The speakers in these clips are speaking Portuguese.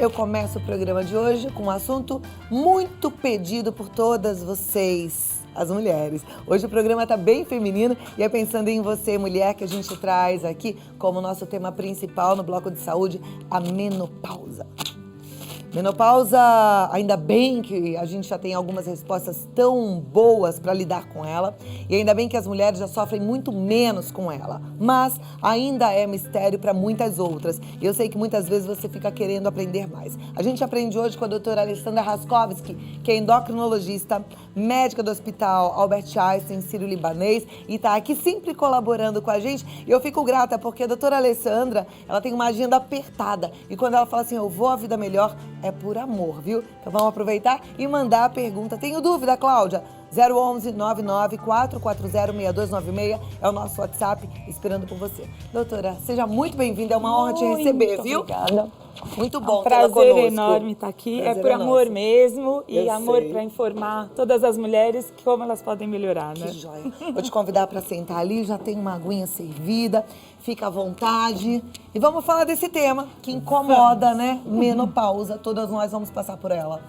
Eu começo o programa de hoje com um assunto muito pedido por todas vocês, as mulheres. Hoje o programa tá bem feminino e é pensando em você, mulher, que a gente traz aqui como nosso tema principal no bloco de saúde, a menopausa. Menopausa, ainda bem que a gente já tem algumas respostas tão boas para lidar com ela e ainda bem que as mulheres já sofrem muito menos com ela, mas ainda é mistério para muitas outras. Eu sei que muitas vezes você fica querendo aprender mais. A gente aprende hoje com a doutora Alessandra Raskovski, que é endocrinologista, médica do Hospital Albert Einstein, Sírio-Libanês, e está aqui sempre colaborando com a gente. E eu fico grata porque a doutora Alessandra, ela tem uma agenda apertada e quando ela fala assim, eu vou à vida melhor, é por amor, viu? Então vamos aproveitar e mandar a pergunta. Tenho dúvida, Cláudia? 011 99 440 6296 é o nosso WhatsApp, esperando por você. Doutora, seja muito bem-vinda, é uma honra te receber, viu? Obrigada. Muito bom, é um prazer enorme estar aqui, é por amor mesmo e amor para informar todas as mulheres como elas podem melhorar, né? Que joia. Vou te convidar para sentar ali, já tem uma aguinha servida, fica à vontade. E vamos falar desse tema que incomoda, né? Menopausa, todas nós vamos passar por ela.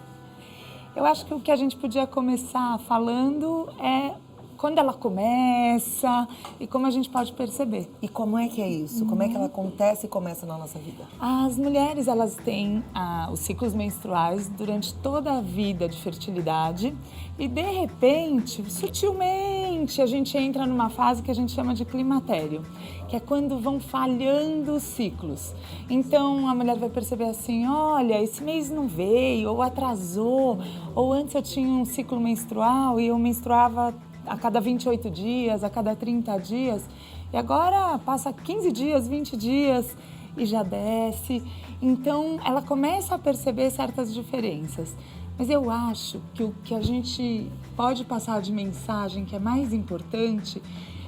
Eu acho que o que a gente podia começar falando é quando ela começa e como a gente pode perceber. E como é que é isso? Como é que ela acontece e começa na nossa vida? As mulheres, elas têm os ciclos menstruais durante toda a vida de fertilidade e, de repente, sutilmente, a gente entra numa fase que a gente chama de climatério, que é quando vão falhando os ciclos. Então, a mulher vai perceber assim, olha, esse mês não veio, ou atrasou, ou antes eu tinha um ciclo menstrual e eu menstruava a cada 28 dias, a cada 30 dias, e agora passa 15 dias, 20 dias e já desce. Então, ela começa a perceber certas diferenças. Mas eu acho que o que a gente pode passar de mensagem que é mais importante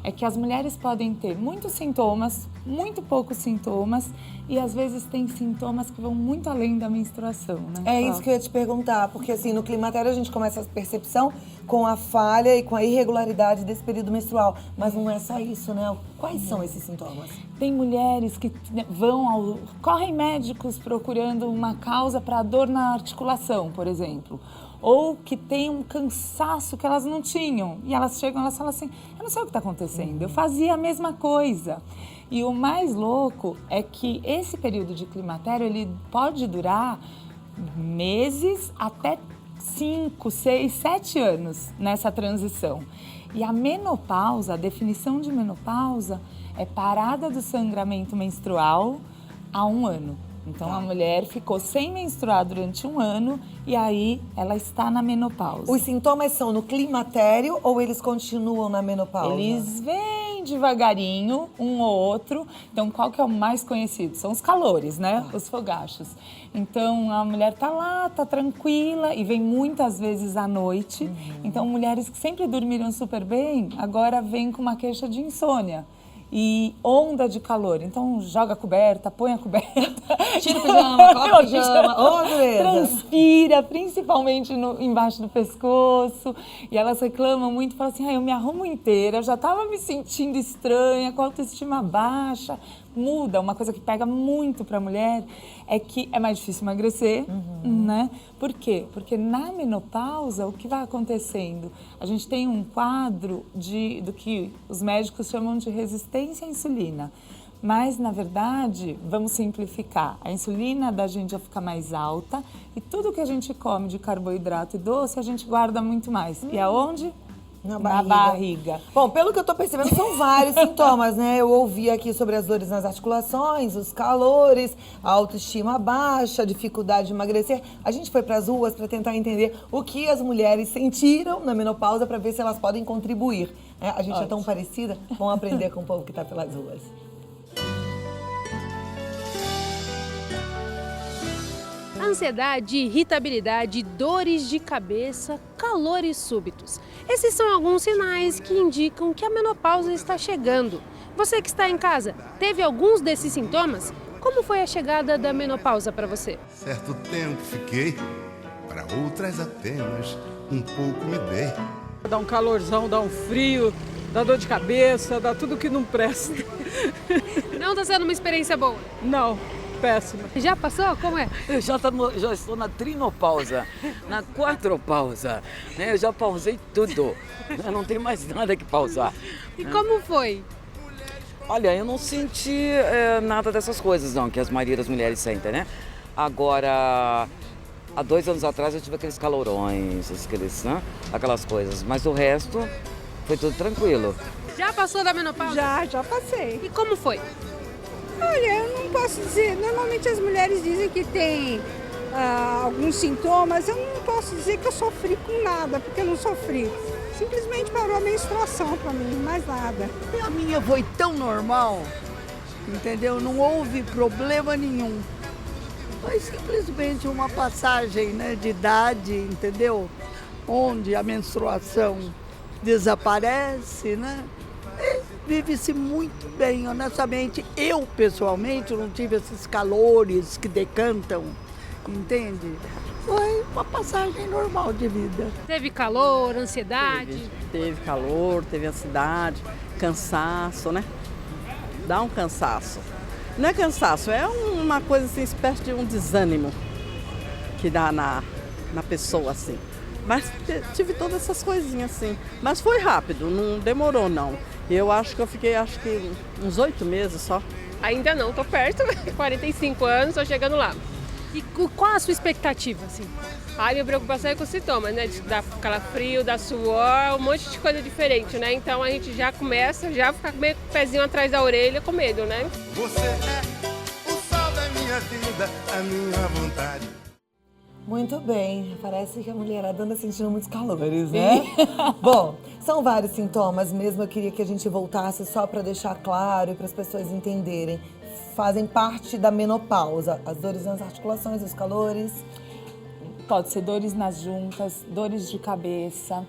é que as mulheres podem ter muitos sintomas, muito poucos sintomas, e às vezes tem sintomas que vão muito além da menstruação, né? É isso que eu ia te perguntar, porque assim, no climatério a gente começa a percepção com a falha e com a irregularidade desse período menstrual, mas não é só isso, né? Quais são esses sintomas? Tem mulheres que correm médicos procurando uma causa para dor na articulação, por exemplo, ou que tem um cansaço que elas não tinham, e elas chegam e elas falam assim, eu não sei o que está acontecendo, eu fazia a mesma coisa. E o mais louco é que esse período de climatério, ele pode durar meses até 5, 6, 7 anos nessa transição. E a menopausa, a definição de menopausa é parada do sangramento menstrual há 1 ano. Então, a mulher ficou sem menstruar durante 1 ano e aí ela está na menopausa. Os sintomas são no climatério ou eles continuam na menopausa? Eles vêm devagarinho, um ou outro. Então, qual que é o mais conhecido? São os calores, né? Os fogachos. Então, a mulher tá lá, tá tranquila e vem muitas vezes à noite. Então, mulheres que sempre dormiram super bem, agora vêm com uma queixa de insônia. E onda de calor, então joga a coberta, põe a coberta, tira o pijama, coloca o pijama, transpira, principalmente embaixo do pescoço, e elas reclamam muito, falam assim, eu me arrumo inteira, eu já estava me sentindo estranha, com a autoestima baixa. Muda, uma coisa que pega muito para a mulher é que é mais difícil emagrecer, né? Por quê? Porque na menopausa, o que vai acontecendo? A gente tem um quadro do que os médicos chamam de resistência à insulina. Mas, na verdade, vamos simplificar, a insulina da gente já fica mais alta e tudo que a gente come de carboidrato e doce, a gente guarda muito mais. E aonde? Na barriga. Bom, pelo que eu tô percebendo, são vários sintomas, né? Eu ouvi aqui sobre as dores nas articulações, os calores, a autoestima baixa, a dificuldade de emagrecer. A gente foi pras ruas para tentar entender o que as mulheres sentiram na menopausa para ver se elas podem contribuir. Né? A gente é tão parecida, vamos aprender com o povo que tá pelas ruas. Ansiedade, irritabilidade, dores de cabeça, calores súbitos. Esses são alguns sinais que indicam que a menopausa está chegando. Você que está em casa, teve alguns desses sintomas? Como foi a chegada da menopausa para você? Certo tempo fiquei, para outras apenas um pouco me dei. Dá um calorzão, dá um frio, dá dor de cabeça, dá tudo que não presta. Não está sendo uma experiência boa? Não. péssima. Já passou? Como é? Eu já estou na trinopausa, na quatropausa, né? Eu já pausei tudo, né? Não tem mais nada que pausar. E como foi? Olha, eu não senti nada dessas coisas não, que as maioria das mulheres sentem, né? Agora, há 2 anos atrás eu tive aqueles calorões, né? Aquelas coisas, mas o resto foi tudo tranquilo. Já passou da menopausa? Já passei. E como foi? Olha, eu não posso dizer, normalmente as mulheres dizem que tem alguns sintomas, eu não posso dizer que eu sofri com nada, porque eu não sofri. Simplesmente parou a menstruação para mim, mais nada. E a minha foi tão normal, entendeu? Não houve problema nenhum. Foi simplesmente uma passagem, né, de idade, entendeu? Onde a menstruação desaparece, né? E vive-se muito bem, honestamente. Eu, pessoalmente, não tive esses calores que decantam, entende? Foi uma passagem normal de vida. Teve calor, ansiedade? Teve calor, teve ansiedade, cansaço, né? Dá um cansaço. Não é cansaço, é uma coisa assim, espécie de um desânimo que dá na pessoa, assim. Mas tive todas essas coisinhas, assim. Mas foi rápido, não demorou, não. Eu acho que eu fiquei, uns 8 meses só. Ainda não, tô perto, 45 anos, tô chegando lá. E qual a sua expectativa, assim? A minha preocupação é com os sintomas, né? De dar calafrio, dar suor, um monte de coisa diferente, né? Então a gente já começa, já fica meio com o pezinho atrás da orelha com medo, né? Você é o sol da minha vida, a minha vontade. Muito bem, parece que a mulherada anda sentindo muitos calores, né? Bom, são vários sintomas mesmo, eu queria que a gente voltasse só para deixar claro e para as pessoas entenderem. Fazem parte da menopausa, as dores nas articulações, os calores. Pode ser dores nas juntas, dores de cabeça,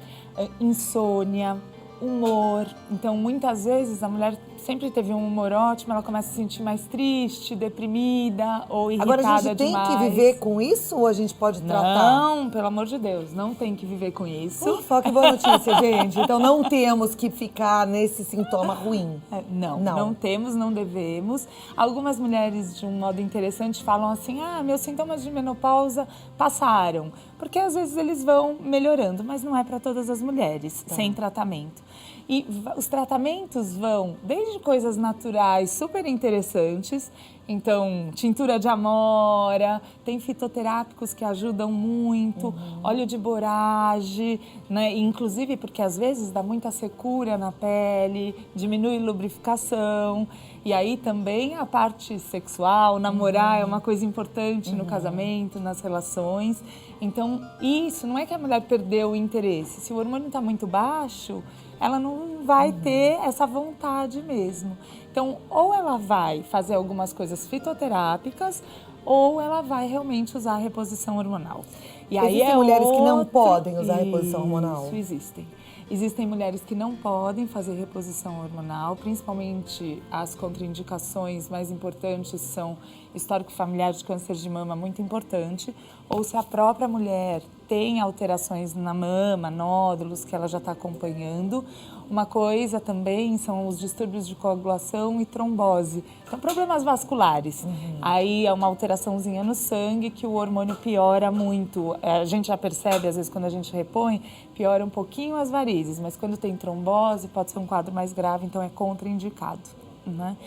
insônia, humor. Então, muitas vezes, a mulher sempre teve um humor ótimo, ela começa a se sentir mais triste, deprimida ou irritada demais. Agora, a gente tem que viver com isso ou a gente pode tratar? Não, pelo amor de Deus, não tem que viver com isso. Ufa, que boa notícia, gente. Então, não temos que ficar nesse sintoma ruim. Não temos, não devemos. Algumas mulheres, de um modo interessante, falam assim, meus sintomas de menopausa passaram. Porque às vezes eles vão melhorando, mas não é para todas as mulheres, sem tratamento. E os tratamentos vão desde coisas naturais super interessantes, então tintura de amora, tem fitoterápicos que ajudam muito, óleo de borage, né? Inclusive porque às vezes dá muita secura na pele, diminui lubrificação. E aí também a parte sexual, namorar é uma coisa importante no casamento, nas relações. Então isso não é que a mulher perdeu o interesse, se o hormônio está muito baixo, ela não vai ter essa vontade mesmo. Então, ou ela vai fazer algumas coisas fitoterápicas, ou ela vai realmente usar a reposição hormonal. E aí existem mulheres que não podem usar reposição hormonal? Isso, existem. Existem mulheres que não podem fazer reposição hormonal, principalmente as contraindicações mais importantes são histórico familiar de câncer de mama, muito importante, ou se a própria mulher tem alterações na mama, nódulos que ela já está acompanhando. Uma coisa também são os distúrbios de coagulação e trombose. Então, problemas vasculares. Aí é uma alteraçãozinha no sangue que o hormônio piora muito. A gente já percebe, às vezes, quando a gente repõe, piora um pouquinho as varizes, mas quando tem trombose pode ser um quadro mais grave, então é contraindicado, né?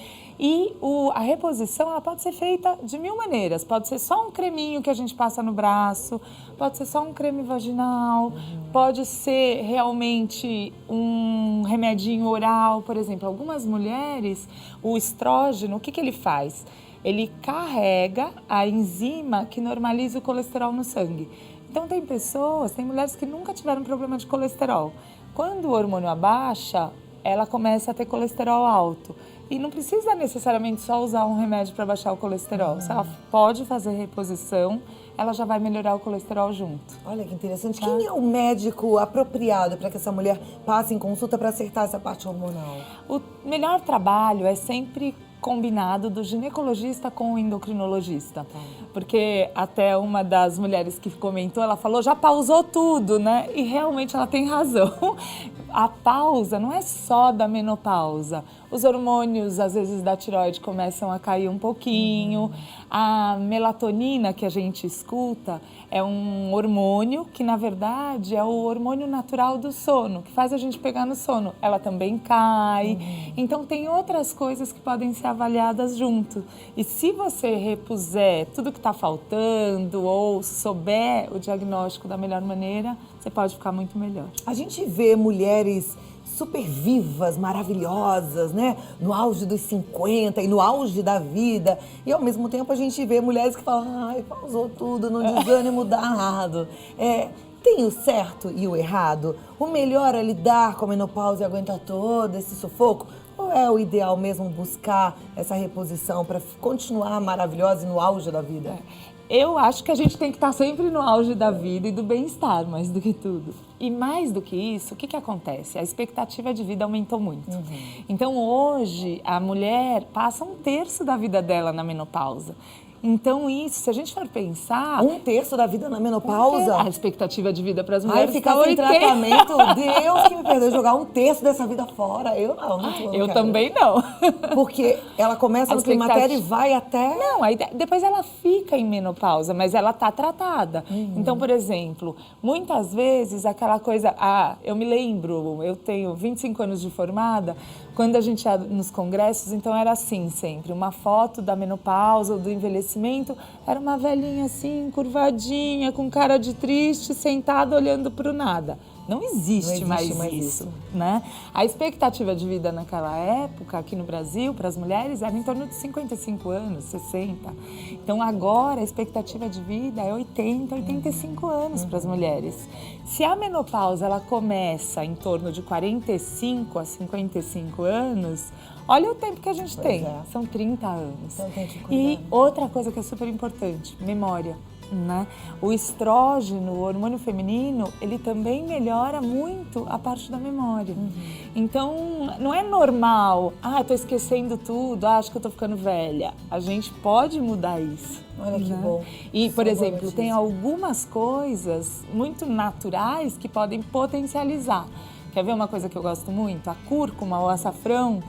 E a reposição ela pode ser feita de 1000 maneiras. Pode ser só um creminho que a gente passa no braço, pode ser só um creme vaginal, pode ser realmente um remedinho oral. Por exemplo, algumas mulheres, o estrógeno, o que ele faz? Ele carrega a enzima que normaliza o colesterol no sangue. Então tem mulheres que nunca tiveram problema de colesterol. Quando o hormônio abaixa, ela começa a ter colesterol alto. E não precisa necessariamente só usar um remédio para baixar o colesterol. Se ela pode fazer reposição, ela já vai melhorar o colesterol junto. Olha que interessante. Quem é o médico apropriado para que essa mulher passe em consulta para acertar essa parte hormonal? O melhor trabalho é sempre combinado do ginecologista com o endocrinologista. Porque até uma das mulheres que comentou, ela falou, já pausou tudo, né? E realmente ela tem razão. A pausa não é só da menopausa. os hormônios, às vezes, da tireoide começam a cair um pouquinho. A melatonina que a gente escuta é um hormônio que, na verdade, é o hormônio natural do sono, que faz a gente pegar no sono. Ela também cai. Então, tem outras coisas que podem ser avaliadas junto. E se você repuser tudo que está faltando ou souber o diagnóstico da melhor maneira, você pode ficar muito melhor. A gente vê mulheres super vivas, maravilhosas, né? No auge dos 50 e no auge da vida. E ao mesmo tempo a gente vê mulheres que falam, ai, pausou tudo, no desânimo danado. Tem o certo e o errado? O melhor é lidar com a menopausa e aguentar todo esse sufoco? Ou é o ideal mesmo buscar essa reposição para continuar maravilhosa e no auge da vida? Eu acho que a gente tem que estar sempre no auge da vida e do bem-estar, mais do que tudo. E mais do que isso, o que acontece? A expectativa de vida aumentou muito. Então, hoje, a mulher passa 1/3 da vida dela na menopausa. Então, isso, se a gente for pensar... 1/3 da vida na menopausa? A expectativa de vida para as mulheres ficar sem tratamento, Deus que me perdoe, jogar 1/3 dessa vida fora. Eu não Eu também não. Porque ela começa no climatério e vai até... Não, aí depois ela fica em menopausa, mas ela está tratada. Então, por exemplo, muitas vezes aquela coisa... eu me lembro, eu tenho 25 anos de formada, quando a gente ia nos congressos, então era assim sempre, uma foto da menopausa ou do envelhecimento, era uma velhinha assim, curvadinha, com cara de triste, sentada olhando para o nada. Não existe mais isso, né? A expectativa de vida naquela época, aqui no Brasil, para as mulheres, era em torno de 55 anos, 60. Então, agora, a expectativa de vida é 80, 85 anos para as mulheres. Se a menopausa ela começa em torno de 45 a 55 anos, olha o tempo que a gente tem. São 30 anos. Então, tem que cuidar. E outra coisa que é super importante, memória. Né? O estrógeno, o hormônio feminino, ele também melhora muito a parte da memória. Então, não é normal, tô esquecendo tudo, acho que eu tô ficando velha. A gente pode mudar isso. Olha que bom. E, por exemplo, tem algumas coisas muito naturais que podem potencializar. Quer ver uma coisa que eu gosto muito? A cúrcuma, o açafrão,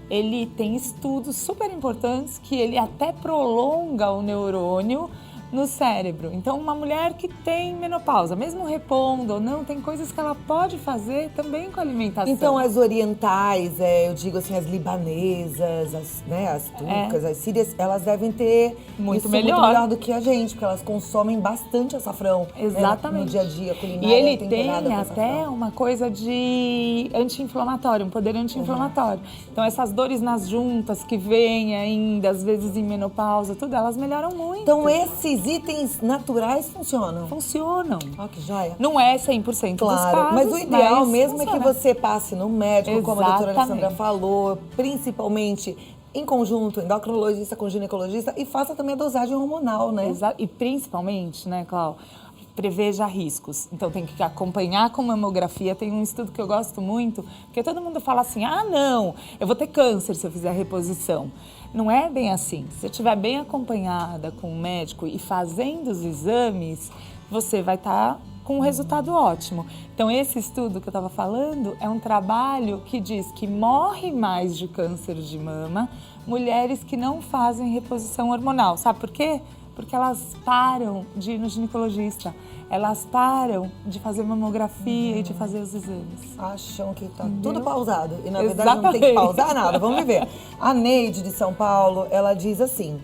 ele tem estudos super importantes que ele até prolonga o neurônio no cérebro. Então, uma mulher que tem menopausa, mesmo repondo ou não, tem coisas que ela pode fazer também com a alimentação. Então, as orientais, eu digo assim, as libanesas, as turcas, as sírias, elas devem ter muito muito melhor do que a gente, porque elas consomem bastante açafrão. Exatamente. No dia a dia, culinária. E ele tem até uma coisa de anti-inflamatório, um poder anti-inflamatório. Então, essas dores nas juntas que vêm ainda, às vezes em menopausa, tudo, elas melhoram muito. Então, esses itens naturais funcionam? Funcionam. Ó, que joia. Não é 100% dos casos, mas o ideal mesmo funciona. É que você passe no médico, como a doutora Alessandra falou, principalmente em conjunto, endocrinologista com ginecologista, e faça também a dosagem hormonal, né? E principalmente, né, Cláudia, preveja riscos. Então, tem que acompanhar com mamografia. Tem um estudo que eu gosto muito, porque todo mundo fala assim, não, eu vou ter câncer se eu fizer a reposição. Não é bem assim. Se você estiver bem acompanhada com o médico e fazendo os exames, você vai estar com um resultado ótimo. Então, esse estudo que eu estava falando é um trabalho que diz que morre mais de câncer de mama mulheres que não fazem reposição hormonal. Sabe por quê? Porque elas param de ir no ginecologista, elas param de fazer mamografia e de fazer os exames. Acham que tá tudo pausado e na verdade não tem que pausar nada, vamos viver. A Neide de São Paulo, ela diz assim,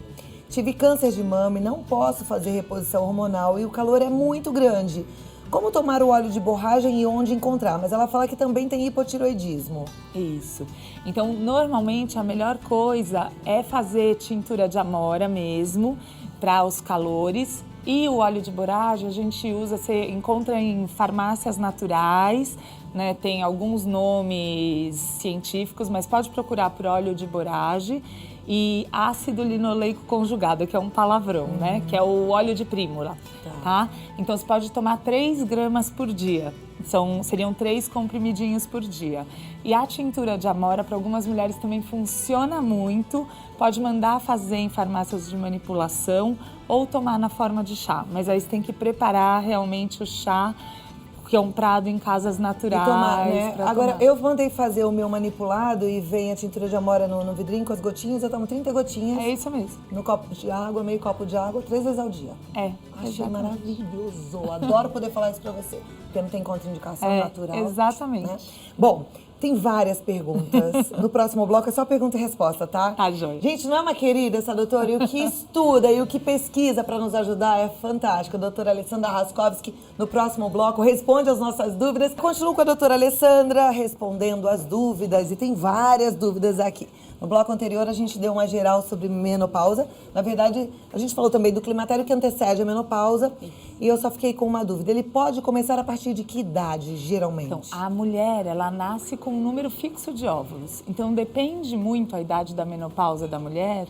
tive câncer de mama e não posso fazer reposição hormonal e o calor é muito grande. Como tomar o óleo de borragem e onde encontrar? Mas ela fala que também tem hipotiroidismo. Isso. Então, normalmente, a melhor coisa é fazer tintura de amora mesmo, para os calores. E o óleo de boragem a gente usa, você encontra em farmácias naturais, né? Tem alguns nomes científicos, mas pode procurar por óleo de boragem e ácido linoleico conjugado, que é um palavrão, né? Que é o óleo de prímula, tá? Então, você pode tomar 3 gramas por dia. Seriam 3 comprimidinhos por dia. E a tintura de amora, para algumas mulheres, também funciona muito. Pode mandar fazer em farmácias de manipulação ou tomar na forma de chá. Mas aí você tem que preparar realmente o chá comprado em casas E naturais. tomar, né? pra Agora, tomar. eu mandei fazer o meu manipulado e vem a tintura de amora no vidrinho com as gotinhas. Eu tomo 30 gotinhas É isso mesmo. no copo de água, meio copo de água, 3 vezes ao dia. Achei Exatamente. maravilhoso. Adoro poder falar isso pra você. Porque não tem contraindicação natural. Exatamente. Né? Bom, tem várias perguntas. No próximo bloco é só pergunta e resposta, tá? Tá, joia. Gente, não é uma querida essa doutora? E o que estuda e o que pesquisa para nos ajudar é fantástico. A doutora Alessandra Raskovski, no próximo bloco, responde as nossas dúvidas. Continuo com a doutora Alessandra respondendo as dúvidas, e tem várias dúvidas aqui. No bloco anterior, a gente deu uma geral sobre menopausa. Na verdade, a gente falou também do climatério que antecede a menopausa. E eu só fiquei com uma dúvida. Ele pode começar a partir de que idade, geralmente? Então, a mulher, ela nasce com um número fixo de óvulos. Então, depende muito a idade da menopausa da mulher,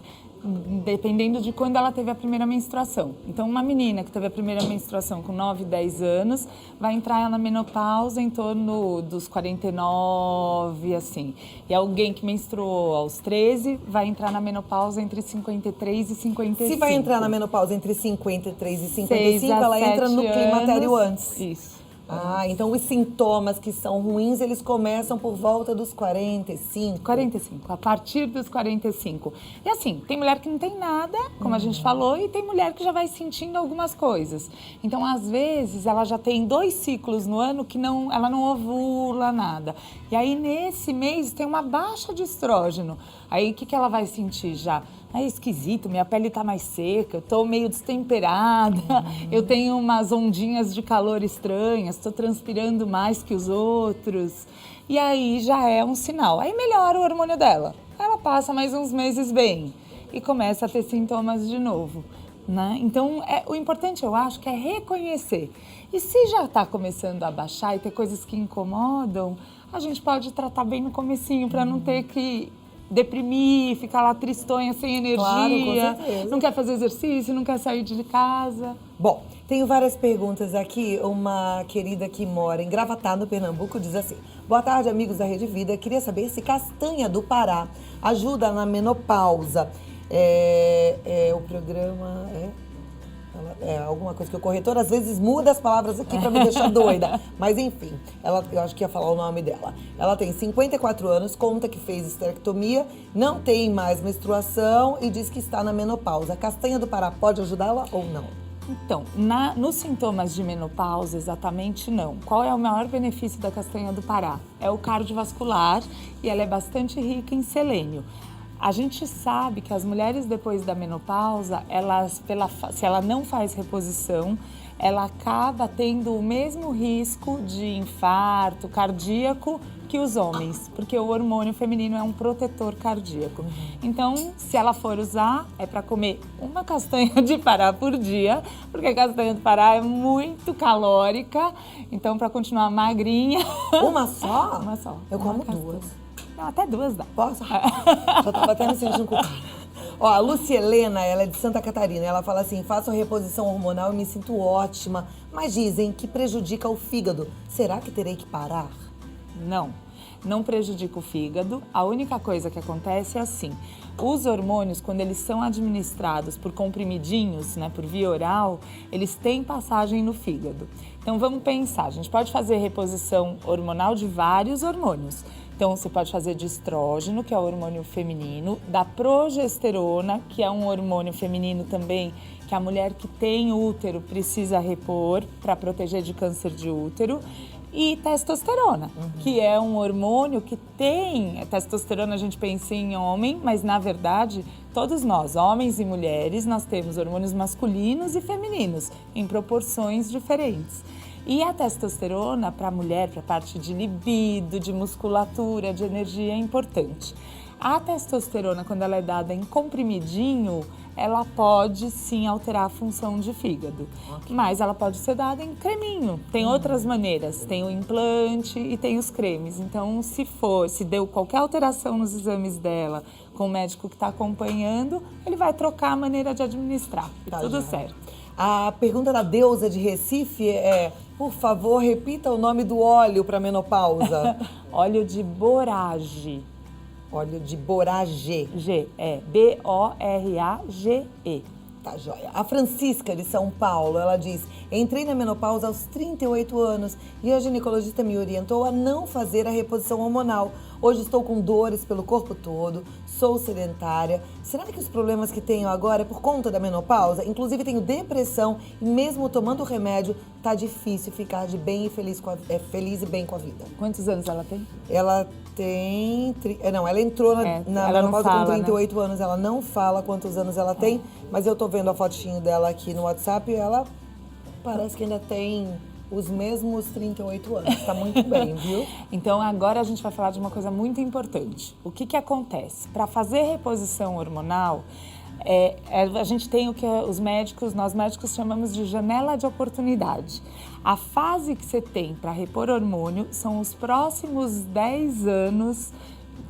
dependendo de quando ela teve a primeira menstruação. Então, uma menina que teve a primeira menstruação com 9, 10 anos, vai entrar na menopausa em torno dos 49, assim. E alguém que menstruou aos 13, vai entrar na menopausa entre 53 e 55. Se vai entrar na menopausa entre 53 e 55, 6 a ela entra 7 no climatério anos. antes. Isso. Ah, então os sintomas que são ruins, eles começam por volta dos 45. 45, a partir dos 45. E assim, tem mulher que não tem nada, como a gente falou, e tem mulher que já vai sentindo algumas coisas. Então, às vezes, ela já tem 2 ciclos no ano que ela não ovula nada. E aí, nesse mês, tem uma baixa de estrógeno. Aí, o que ela vai sentir já? É esquisito, minha pele tá mais seca, eu tô meio destemperada, eu tenho umas ondinhas de calor estranhas, tô transpirando mais que os outros. E aí já é um sinal. Aí melhora o hormônio dela. Ela passa mais uns meses bem e começa a ter sintomas de novo, né? Então, o importante, eu acho, que é reconhecer. E se já tá começando a baixar e ter coisas que incomodam, a gente pode tratar bem no comecinho para não ter que deprimir, ficar lá tristonha, sem energia, Claro, com certeza. não quer fazer exercício, não quer sair de casa. Bom, tenho várias perguntas aqui. Uma querida que mora em Gravatá, no Pernambuco, diz assim: boa tarde, amigos da Rede Vida. Queria saber se castanha do Pará ajuda na menopausa. O programa alguma coisa que o corretor às vezes muda as palavras aqui para me deixar doida. Mas enfim, eu acho que ia falar o nome dela. Ela tem 54 anos, conta que fez esterectomia, não tem mais menstruação e diz que está na menopausa. A castanha do Pará pode ajudá-la ou não? Então, nos sintomas de menopausa, exatamente não. Qual é o maior benefício da castanha do Pará? É o cardiovascular e ela é bastante rica em selênio. A gente sabe que as mulheres depois da menopausa, se ela não faz reposição, ela acaba tendo o mesmo risco de infarto cardíaco que os homens, porque o hormônio feminino é um protetor cardíaco. Então, se ela for usar, é para comer uma castanha de Pará por dia, porque a castanha de Pará é muito calórica, então para continuar magrinha... Uma só? Uma só. Eu uma como castanha. 2. Não, até 2 dá. Posso? Já tava até me sentindo culpada. Ó, a Lucielena, ela é de Santa Catarina. Ela fala assim: faço reposição hormonal e me sinto ótima, mas dizem que prejudica o fígado. Será que terei que parar? Não prejudica o fígado. A única coisa que acontece é assim: os hormônios, quando eles são administrados por comprimidinhos, né, por via oral, eles têm passagem no fígado. Então vamos pensar, a gente pode fazer reposição hormonal de vários hormônios. Então, você pode fazer de estrógeno, que é o hormônio feminino, da progesterona, que é um hormônio feminino também, que a mulher que tem útero precisa repor para proteger de câncer de útero, e testosterona, que é um hormônio que tem... Testosterona a gente pensa em homem, mas na verdade, todos nós, homens e mulheres, nós temos hormônios masculinos e femininos, em proporções diferentes. E a testosterona, para a mulher, para a parte de libido, de musculatura, de energia, é importante. A testosterona, quando ela é dada em comprimidinho, ela pode sim alterar a função de fígado. Mas ela pode ser dada em creminho. Tem outras maneiras, tem o implante e tem os cremes. Então, se deu qualquer alteração nos exames dela com o médico que está acompanhando, ele vai trocar a maneira de administrar. Tá, tudo já. certo. A pergunta da Deusa de Recife é: por favor, repita o nome do óleo para menopausa. Óleo de borage. Óleo de borage. B-O-R-A-G-E. Tá joia. A Francisca, de São Paulo, ela diz: entrei na menopausa aos 38 anos e a ginecologista me orientou a não fazer a reposição hormonal. Hoje estou com dores pelo corpo todo, sou sedentária. Será que os problemas que tenho agora é por conta da menopausa? Inclusive tenho depressão e mesmo tomando o remédio, tá difícil ficar de bem e feliz, feliz e bem com a vida. Quantos anos ela tem? Ela tem... Não, ela entrou na ela menopausa não fala, com 38 anos. Ela não fala quantos anos ela tem, mas eu tô vendo a fotinho dela aqui no WhatsApp e ela parece que ainda tem os mesmos 38 anos. Tá muito bem, viu? Então, agora a gente vai falar de uma coisa muito importante. O que acontece? Para fazer reposição hormonal, a gente tem o que nós médicos chamamos de janela de oportunidade. A fase que você tem para repor hormônio são os próximos 10 anos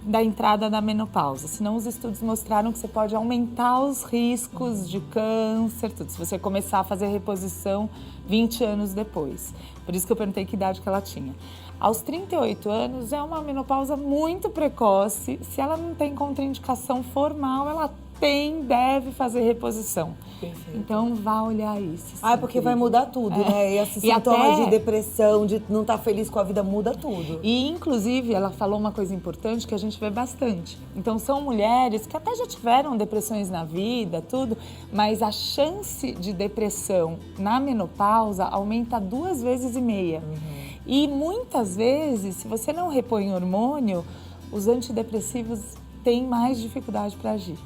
da entrada da menopausa. Senão, os estudos mostraram que você pode aumentar os riscos de câncer, tudo, se você começar a fazer reposição 20 anos depois. Por isso que eu perguntei que idade que ela tinha. Aos 38 anos, é uma menopausa muito precoce. Se ela não tem contraindicação formal, ela deve fazer reposição. Perfeito. Então, vá olhar isso. Porque vai mudar tudo, né? E esses sintomas de depressão, de não estar feliz com a vida, muda tudo. E, inclusive, ela falou uma coisa importante que a gente vê bastante. Então, são mulheres que até já tiveram depressões na vida, tudo, mas a chance de depressão na menopausa aumenta 2,5 vezes. E, muitas vezes, se você não repõe hormônio, os antidepressivos têm mais dificuldade para agir.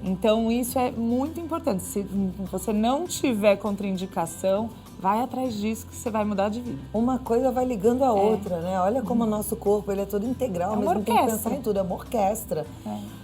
Então, isso é muito importante. Se você não tiver contraindicação, vai atrás disso que você vai mudar de vida. Uma coisa vai ligando a outra, né? Olha como o nosso corpo ele é todo integral, mesmo tem que pensar em tudo, é uma orquestra.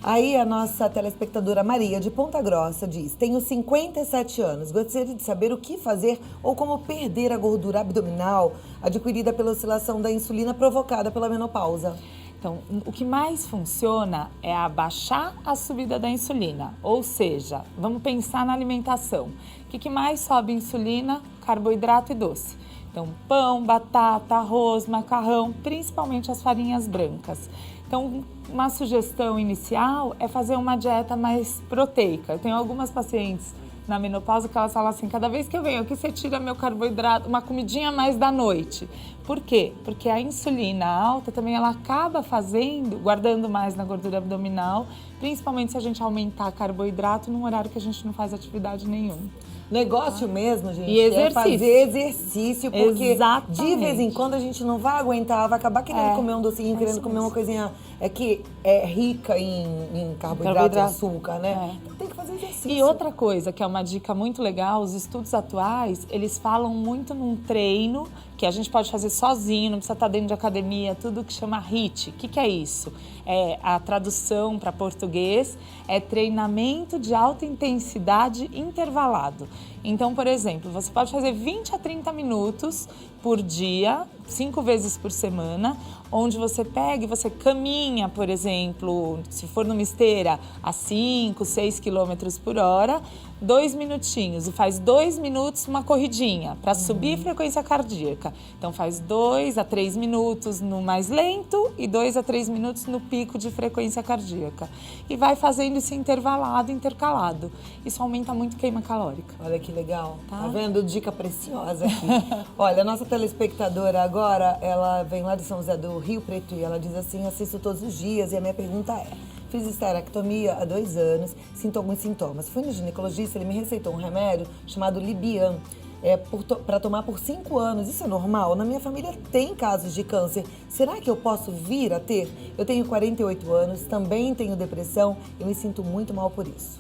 Aí a nossa telespectadora Maria, de Ponta Grossa, diz: tenho 57 anos, gostaria de saber o que fazer ou como perder a gordura abdominal adquirida pela oscilação da insulina provocada pela menopausa. Então, o que mais funciona é abaixar a subida da insulina, ou seja, vamos pensar na alimentação. O que mais sobe insulina? Carboidrato e doce. Então, pão, batata, arroz, macarrão, principalmente as farinhas brancas. Então, uma sugestão inicial é fazer uma dieta mais proteica. Eu tenho algumas pacientes na menopausa que elas falam assim: cada vez que eu venho aqui você tira meu carboidrato, uma comidinha a mais da noite. Por quê? Porque a insulina alta também ela acaba guardando mais na gordura abdominal, principalmente se a gente aumentar carboidrato num horário que a gente não faz atividade nenhuma. Negócio mesmo, gente, e exercício. É fazer exercício, porque Exatamente. De vez em quando a gente não vai aguentar, vai acabar querendo comer um docinho, querendo comer uma coisinha que é rica em carboidrato e açúcar, né? Então tem que fazer exercício. E outra coisa, que é uma dica muito legal, os estudos atuais, eles falam muito num treino que a gente pode fazer sozinho, não precisa estar dentro de academia, tudo que chama HIIT. O que é isso? A tradução para português é treinamento de alta intensidade intervalado. Então, por exemplo, você pode fazer 20 a 30 minutos por dia, 5 vezes por semana, onde você pega e você caminha, por exemplo, se for numa esteira, a 5, 6 quilômetros por hora, 2 minutinhos e faz 2 minutos uma corridinha para subir a frequência cardíaca. Então faz 2 a 3 minutos no mais lento e 2 a 3 minutos no pico de frequência cardíaca. E vai fazendo isso intervalado, intercalado. Isso aumenta muito a queima calórica. Olha que legal. Tá vendo? Dica preciosa aqui. Olha, a nossa telespectadora agora, ela vem lá de São José do Rio Preto e ela diz assim: assisto todos os dias e a minha pergunta é: fiz esterectomia há 2 anos, sinto alguns sintomas. Fui no ginecologista, ele me receitou um remédio chamado Libian, para tomar por 5 anos. Isso é normal? Na minha família tem casos de câncer. Será que eu posso vir a ter? Eu tenho 48 anos, também tenho depressão e me sinto muito mal por isso.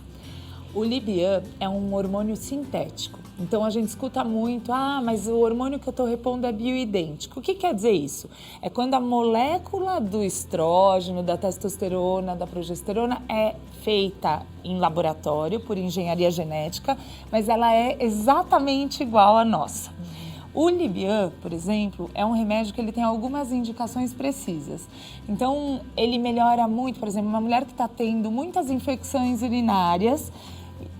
O Libian é um hormônio sintético. Então a gente escuta muito: mas o hormônio que eu estou repondo é bioidêntico. O que quer dizer isso? É quando a molécula do estrógeno, da testosterona, da progesterona é feita em laboratório por engenharia genética, mas ela é exatamente igual à nossa. O Libian, por exemplo, é um remédio que ele tem algumas indicações precisas. Então, ele melhora muito, por exemplo, uma mulher que está tendo muitas infecções urinárias,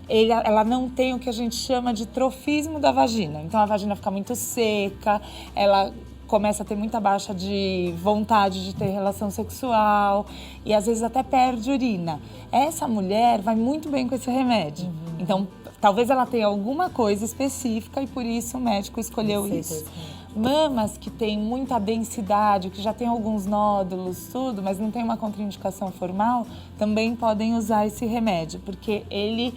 ela não tem o que a gente chama de trofismo da vagina. Então, a vagina fica muito seca, ela começa a ter muita baixa de vontade de ter relação sexual e, às vezes, até perde urina. Essa mulher vai muito bem com esse remédio. Então, talvez ela tenha alguma coisa específica e por isso o médico escolheu isso. Mamas que têm muita densidade, que já tem alguns nódulos, tudo, mas não tem uma contraindicação formal, também podem usar esse remédio, porque ele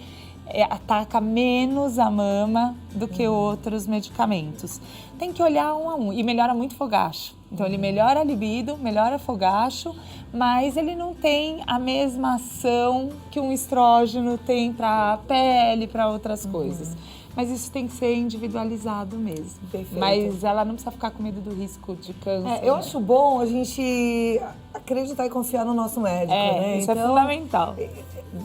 ataca menos a mama do que outros medicamentos. Tem que olhar um a um e melhora muito fogacho. Então ele melhora a libido, melhora fogacho, mas ele não tem a mesma ação que um estrógeno tem para a pele, para outras coisas. Mas isso tem que ser individualizado mesmo. Perfeito. Mas ela não precisa ficar com medo do risco de câncer. Eu acho bom a gente acreditar e confiar no nosso médico, né? Isso é fundamental.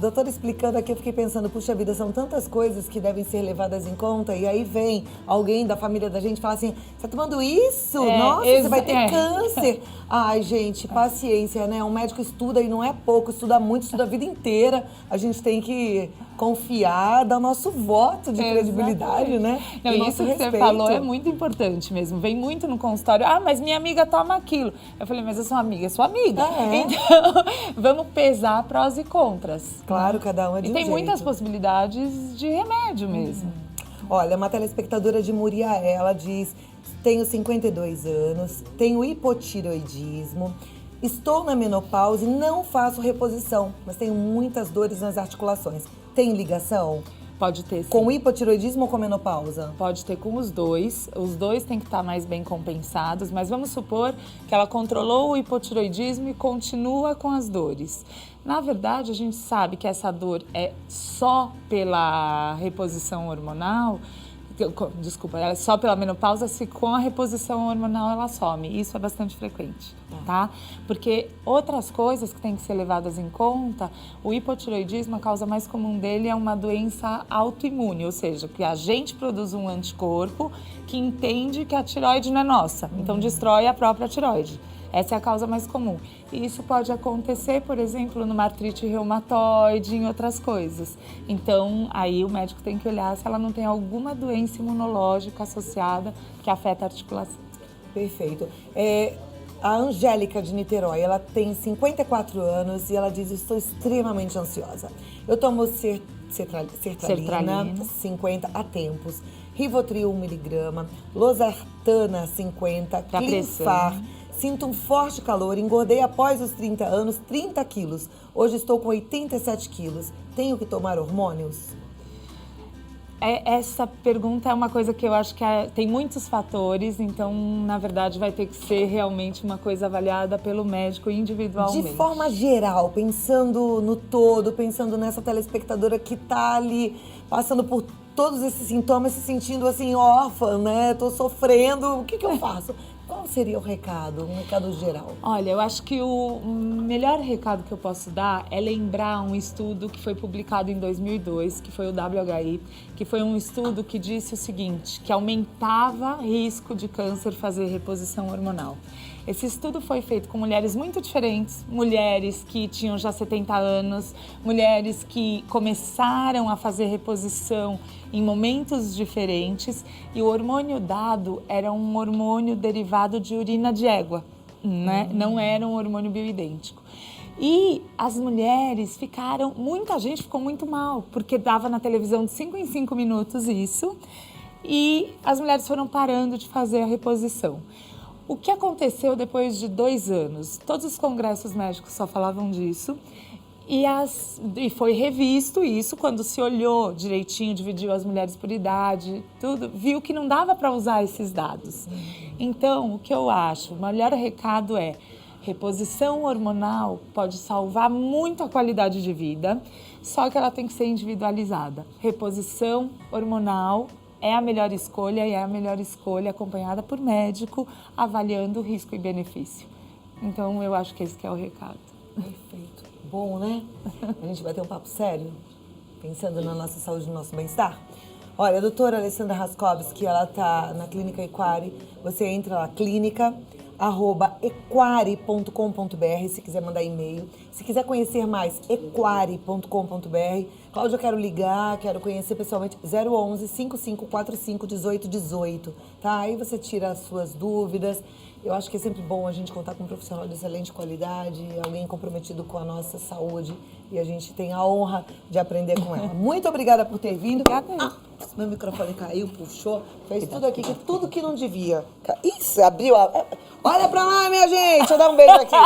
Doutora, explicando aqui, eu fiquei pensando, puxa vida, são tantas coisas que devem ser levadas em conta, e aí vem alguém da família da gente e fala assim, você tá tomando isso? Nossa, você vai ter câncer. Ai, gente, paciência, né? Um médico estuda e não é pouco, estuda muito, estuda a vida inteira. A gente tem que confiar, dar o nosso voto de credibilidade, né? Não, isso que você falou é muito importante mesmo. Vem muito no consultório, mas minha amiga toma aquilo. Eu falei, mas eu sou amiga, é sua amiga. Então, vamos pesar prós e contras. Claro, cada um é de um jeito. E tem muitas possibilidades de remédio mesmo. Olha, uma telespectadora de Muriaé, ela diz, tenho 52 anos, tenho hipotireoidismo, estou na menopausa e não faço reposição, mas tenho muitas dores nas articulações. Tem ligação? Pode ter, sim. Com o hipotireoidismo ou com a menopausa? Pode ter com os dois. Os dois têm que estar mais bem compensados, mas vamos supor que ela controlou o hipotireoidismo e continua com as dores. Na verdade, a gente sabe que essa dor é só pela reposição hormonal, desculpa, ela é só pela menopausa, se com a reposição hormonal ela some. Isso é bastante frequente, tá? Porque outras coisas que têm que ser levadas em conta, o hipotireoidismo, a causa mais comum dele é uma doença autoimune, ou seja, que a gente produz um anticorpo que entende que a tireoide não é nossa, então destrói a própria tireoide. Essa é a causa mais comum. E isso pode acontecer, por exemplo, numa artrite reumatoide, em outras coisas. Então, aí o médico tem que olhar se ela não tem alguma doença imunológica associada que afeta a articulação. Perfeito. A Angélica de Niterói, ela tem 54 anos e ela diz, estou extremamente ansiosa. Eu tomo sertralina 50 há tempos, Rivotril 1 mg, Losartana 50, Clinfar. Sinto um forte calor, engordei após os 30 anos, 30 quilos. Hoje estou com 87 quilos. Tenho que tomar hormônios? Essa pergunta é uma coisa que eu acho que tem muitos fatores, então, na verdade, vai ter que ser realmente uma coisa avaliada pelo médico individualmente. De forma geral, pensando no todo, pensando nessa telespectadora que está ali passando por todos esses sintomas, se sentindo assim, órfã, né? Tô sofrendo, o que eu faço? Qual seria o recado, um recado geral? Olha, eu acho que o melhor recado que eu posso dar é lembrar um estudo que foi publicado em 2002, que foi o WHI, que foi um estudo que disse o seguinte, que aumentava risco de câncer fazer reposição hormonal. Esse estudo foi feito com mulheres muito diferentes, mulheres que tinham já 70 anos, mulheres que começaram a fazer reposição em momentos diferentes e o hormônio dado era um hormônio derivado de urina de égua, né? Não era um hormônio bioidêntico. E as mulheres muita gente ficou muito mal, porque dava na televisão de 5 em 5 minutos isso, e as mulheres foram parando de fazer a reposição. O que aconteceu depois de 2 anos? Todos os congressos médicos só falavam disso e foi revisto isso quando se olhou direitinho, dividiu as mulheres por idade, tudo, viu que não dava para usar esses dados. Então, o que eu acho, o melhor recado é reposição hormonal pode salvar muito a qualidade de vida, só que ela tem que ser individualizada. Reposição hormonal é a melhor escolha e é a melhor escolha acompanhada por médico, avaliando o risco e benefício. Então, eu acho que esse que é o recado. Perfeito. Bom, né? A gente vai ter um papo sério, pensando na nossa saúde e no nosso bem-estar. Olha, a doutora Alessandra Raskovski, ela está na Clínica Equari. Você entra na clínica, equari.com.br, se quiser mandar e-mail. Se quiser conhecer mais, equari.com.br. Cláudia, eu quero ligar, quero conhecer pessoalmente. 011 5545 1818, tá? Aí você tira as suas dúvidas. Eu acho que é sempre bom a gente contar com um profissional de excelente qualidade, alguém comprometido com a nossa saúde, e a gente tem a honra de aprender com ela. Muito obrigada por ter vindo. Meu microfone caiu, puxou, fez tudo aqui, tudo que não devia. Isso, abriu a... Olha pra lá, minha gente! Deixa eu dar um beijo aqui.